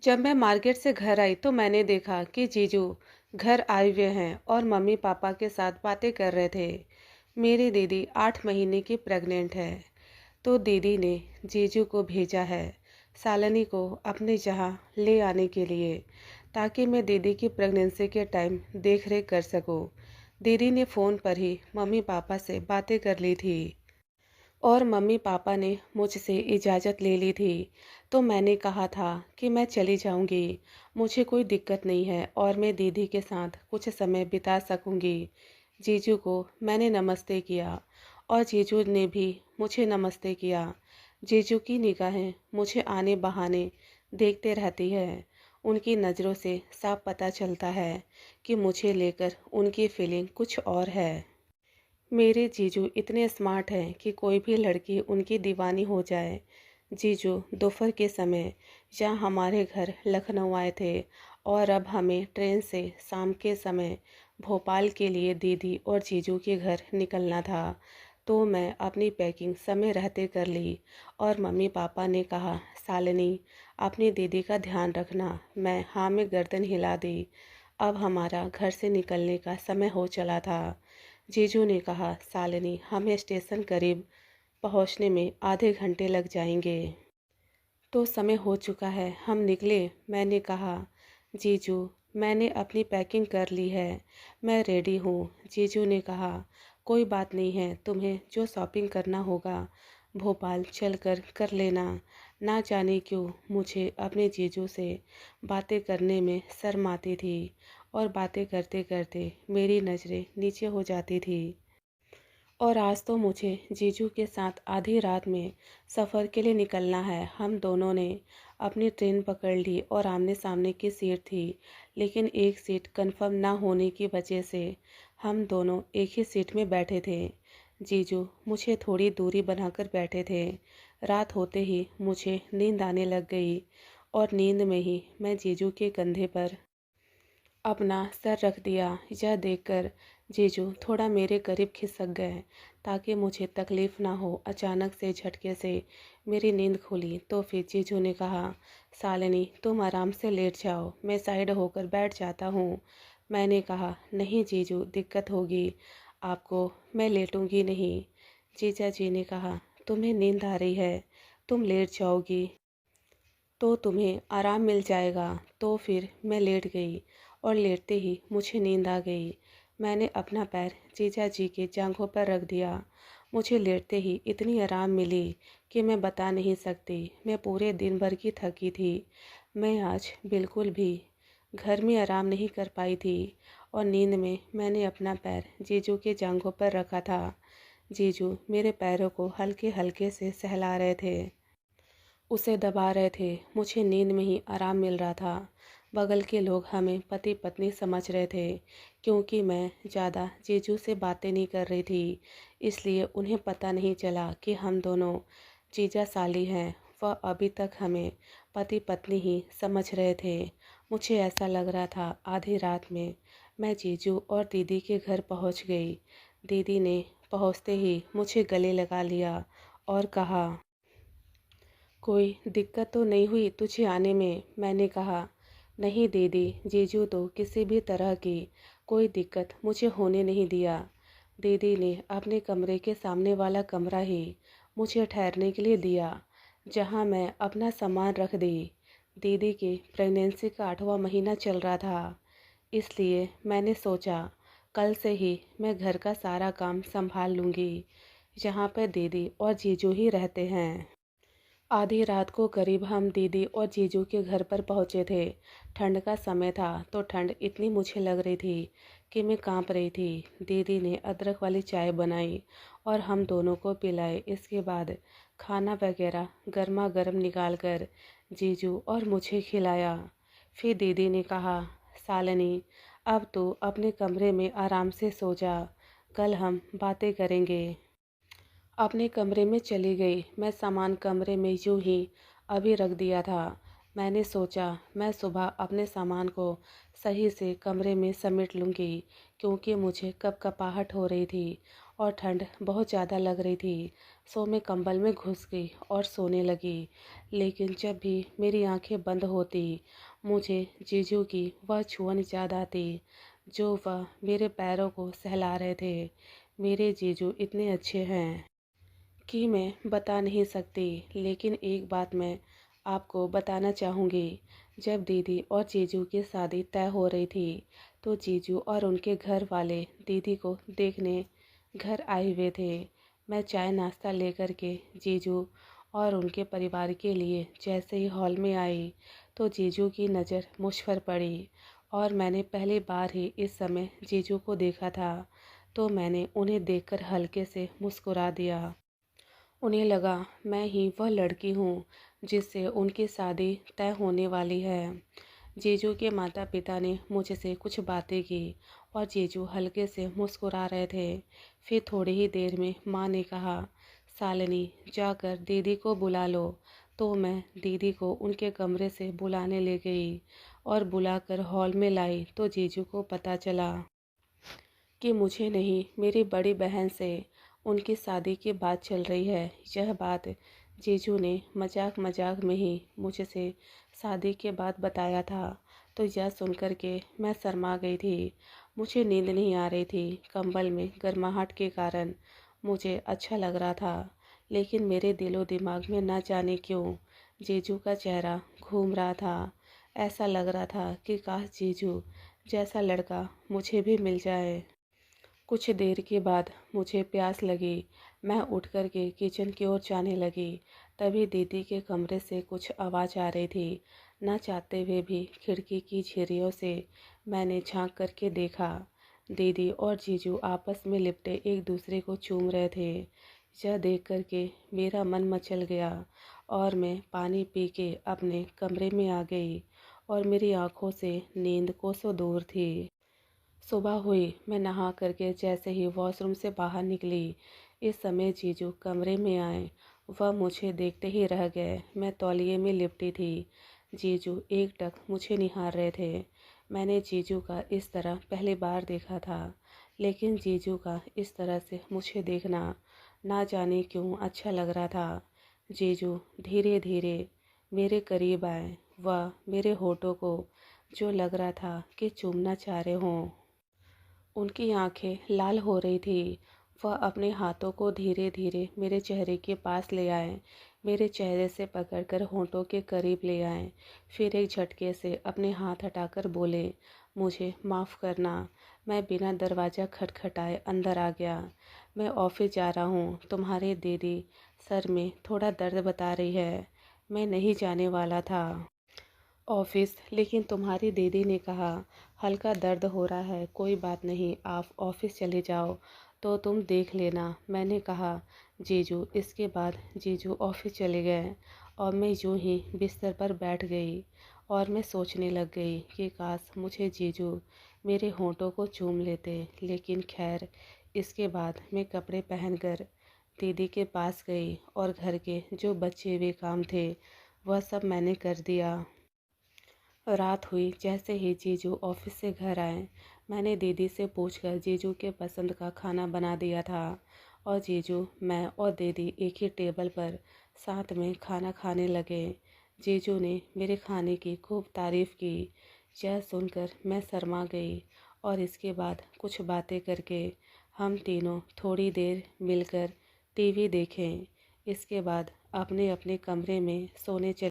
जब मैं मार्केट से घर आई तो मैंने देखा कि जीजू घर आए हुए हैं और मम्मी पापा के साथ बातें कर रहे थे। मेरी दीदी 8 महीने की प्रेग्नेंट है। तो दीदी ने जीजू को भेजा है सालनी को अपने यहाँ ले आने के लिए, ताकि मैं दीदी की प्रेगनेंसी के टाइम देख रेख कर सकूं। दीदी ने फ़ोन पर ही मम्मी पापा से बातें कर ली थी और मम्मी पापा ने मुझसे इजाज़त ले ली थी। तो मैंने कहा था कि मैं चली जाऊंगी, मुझे कोई दिक्कत नहीं है और मैं दीदी के साथ कुछ समय बिता सकूंगी। जीजू को मैंने नमस्ते किया और जीजू ने भी मुझे नमस्ते किया। जीजू की निगाहें मुझे आने बहाने देखते रहती है। उनकी नज़रों से साफ पता चलता है कि मुझे लेकर उनकी फीलिंग कुछ और है। मेरे जीजू इतने स्मार्ट हैं कि कोई भी लड़की उनकी दीवानी हो जाए। जीजू दोपहर के समय जहाँ हमारे घर लखनऊ आए थे और अब हमें ट्रेन से शाम के समय भोपाल के लिए दीदी और जीजू के घर निकलना था। तो मैं अपनी पैकिंग समय रहते कर ली और मम्मी पापा ने कहा, सालिनी अपनी दीदी का ध्यान रखना। मैं हाँ में गर्दन हिला दी। अब हमारा घर से निकलने का समय हो चला था। जीजू ने कहा, सालिनी हमें स्टेशन करीब पहुंचने में आधे घंटे लग जाएंगे। तो समय हो चुका है, हम निकले। मैंने कहा, जीजू मैंने अपनी पैकिंग कर ली है, मैं रेडी हूँ। जीजू ने कहा, कोई बात नहीं है, तुम्हें जो शॉपिंग करना होगा भोपाल चलकर कर लेना। ना जाने क्यों मुझे अपने जीजू से बातें करने में शर्म आती थी और बातें करते करते मेरी नज़रें नीचे हो जाती थी। और आज तो मुझे जीजू के साथ आधी रात में सफ़र के लिए निकलना है। हम दोनों ने अपनी ट्रेन पकड़ ली और आमने सामने की सीट थी, लेकिन एक सीट कंफर्म ना होने की वजह से हम दोनों एक ही सीट में बैठे थे। जीजू मुझे थोड़ी दूरी बनाकर बैठे थे। रात होते ही मुझे नींद आने लग गई और नींद में ही मैं जीजू के कंधे पर अपना सर रख दिया। यह देखकर जीजू थोड़ा मेरे करीब खिसक गए ताकि मुझे तकलीफ़ ना हो। अचानक से झटके से मेरी नींद खुली तो फिर जीजू ने कहा, सालिनी तुम आराम से लेट जाओ, मैं साइड होकर बैठ जाता हूँ। मैंने कहा, नहीं जीजू दिक्कत होगी आपको, मैं लेटूंगी नहीं। जीजा जी ने कहा, तुम्हें नींद आ रही है, तुम लेट जाओगी तो तुम्हें आराम मिल जाएगा। तो फिर मैं लेट गई और लेटते ही मुझे नींद आ गई। मैंने अपना पैर जीजा जी के जांघों पर रख दिया। मुझे लेटते ही इतनी आराम मिली कि मैं बता नहीं सकती। मैं पूरे दिन भर की थकी थी। मैं आज बिल्कुल भी घर में आराम नहीं कर पाई थी और नींद में मैंने अपना पैर जीजू के जांघों पर रखा था। जीजू मेरे पैरों को हल्के हल्के से सहला रहे थे, उसे दबा रहे थे। मुझे नींद में ही आराम मिल रहा था। बगल के लोग हमें पति पत्नी समझ रहे थे, क्योंकि मैं ज़्यादा जीजू से बातें नहीं कर रही थी। इसलिए उन्हें पता नहीं चला कि हम दोनों जीजा साली हैं। वह अभी तक हमें पति पत्नी ही समझ रहे थे। मुझे ऐसा लग रहा था आधी रात में मैं जीजू और दीदी के घर पहुंच गई। दीदी ने पहुंचते ही मुझे गले लगा लिया और कहा, कोई दिक्कत तो नहीं हुई तुझे आने में? मैंने कहा, नहीं दीदी, जीजू तो किसी भी तरह की कोई दिक्कत मुझे होने नहीं दिया। दीदी ने अपने कमरे के सामने वाला कमरा ही मुझे ठहरने के लिए दिया, जहां मैं अपना सामान रख दी। दीदी की प्रेगनेंसी का 8वां महीना चल रहा था, इसलिए मैंने सोचा कल से ही मैं घर का सारा काम संभाल लूँगी, जहाँ पर दीदी और जीजू ही रहते हैं। आधी रात को करीब हम दीदी और जीजू के घर पर पहुंचे थे। ठंड का समय था तो ठंड इतनी मुझे लग रही थी कि मैं कांप रही थी। दीदी ने अदरक वाली चाय बनाई और हम दोनों को पिलाई। इसके बाद खाना वगैरह गर्मा गर्म निकाल कर जीजू और मुझे खिलाया। फिर दीदी ने कहा, सालिनी अब तो अपने कमरे में आराम से सो जा, कल हम बातें करेंगे। अपने कमरे में चली गई। मैं सामान कमरे में यूं ही अभी रख दिया था। मैंने सोचा मैं सुबह अपने सामान को सही से कमरे में समेट लूँगी, क्योंकि मुझे कपकपाहट हो रही थी और ठंड बहुत ज़्यादा लग रही थी। सो मैं कंबल में घुस गई और सोने लगी। लेकिन जब भी मेरी आंखें बंद होती, मुझे जीजू की वह छुअन याद आती, जो वह मेरे पैरों को सहला रहे थे। मेरे जीजू इतने अच्छे हैं कि मैं बता नहीं सकती। लेकिन एक बात मैं आपको बताना चाहूँगी। जब दीदी और जीजू की शादी तय हो रही थी, तो जीजू और उनके घर वाले दीदी को देखने घर आए हुए थे। मैं चाय नाश्ता लेकर के जीजू और उनके परिवार के लिए जैसे ही हॉल में आई, तो जीजू की नज़र मुझ पर पड़ी और मैंने पहली बार ही इस समय जीजू को देखा था। तो मैंने उन्हें देखकर हल्के से मुस्कुरा दिया। उन्हें लगा मैं ही वह लड़की हूँ जिससे उनकी शादी तय होने वाली है। जीजू के माता पिता ने मुझसे कुछ बातें की और जीजू हल्के से मुस्कुरा रहे थे। फिर थोड़ी ही देर में माँ ने कहा, शालिनी जाकर दीदी को बुला लो। तो मैं दीदी को उनके कमरे से बुलाने ले गई और बुलाकर हॉल में लाई, तो जीजू को पता चला कि मुझे नहीं, मेरी बड़ी बहन से उनकी शादी की बात चल रही है। यह बात जीजू ने मजाक मजाक में ही मुझसे शादी के बाद बताया था। तो यह सुनकर के मैं शर्मा गई थी। मुझे नींद नहीं आ रही थी। कंबल में गर्माहट के कारण मुझे अच्छा लग रहा था, लेकिन मेरे दिलो दिमाग में ना जाने क्यों जीजू का चेहरा घूम रहा था। ऐसा लग रहा था कि काश जीजू जैसा लड़का मुझे भी मिल जाए। कुछ देर के बाद मुझे प्यास लगी। मैं उठ कर के किचन की ओर जाने लगी। तभी दीदी के कमरे से कुछ आवाज़ आ रही थी। ना चाहते हुए भी खिड़की की झिर्रियों से मैंने झांक करके देखा। दीदी और जीजू आपस में लिपटे एक दूसरे को चूम रहे थे। यह देख कर के मेरा मन मचल गया और मैं पानी पी के अपने कमरे में आ गई और मेरी आंखों से नींद कोसों दूर थी। सुबह हुई। मैं नहा करके जैसे ही वॉशरूम से बाहर निकली, इस समय जीजू कमरे में आए। वह मुझे देखते ही रह गए। मैं तौलिए में लिपटी थी। जीजू एकटक मुझे निहार रहे थे। मैंने जीजू का इस तरह पहली बार देखा था, लेकिन जीजू का इस तरह से मुझे देखना ना जाने क्यों अच्छा लग रहा था। जीजू धीरे धीरे मेरे करीब आए। वह मेरे होठों को जो लग रहा था कि चूमना चाह रहे हों। उनकी आंखें लाल हो रही थी। वह अपने हाथों को धीरे धीरे मेरे चेहरे के पास ले आए, मेरे चेहरे से पकड़कर होंठों के करीब ले आए। फिर एक झटके से अपने हाथ हटाकर बोले, मुझे माफ़ करना। मैं बिना दरवाज़ा खटखटाए अंदर आ गया। मैं ऑफिस जा रहा हूँ। तुम्हारी दीदी सर में थोड़ा दर्द बता रही है। मैं नहीं जाने वाला था ऑफिस, लेकिन तुम्हारी दीदी ने कहा हल्का दर्द हो रहा है, कोई बात नहीं, आप ऑफिस चले जाओ तो तुम देख लेना। मैंने कहा जीजू। इसके बाद जीजू ऑफिस चले गए और मैं यूं ही बिस्तर पर बैठ गई और मैं सोचने लग गई कि काश मुझे जीजू मेरे होंठों को चूम लेते। लेकिन खैर, इसके बाद मैं कपड़े पहनकर दीदी के पास गई और घर के जो बचे हुए काम थे वह सब मैंने कर दिया। रात हुई। जैसे ही जीजू ऑफिस से घर आए, मैंने दीदी से पूछकर जीजू के पसंद का खाना बना दिया था और जीजू, मैं और दीदी एक ही टेबल पर साथ में खाना खाने लगे। जीजू ने मेरे खाने की खूब तारीफ़ की। यह सुनकर मैं शर्मा गई और इसके बाद कुछ बातें करके हम तीनों थोड़ी देर मिलकर टीवी देखें। इसके बाद अपने अपने कमरे में सोने चले।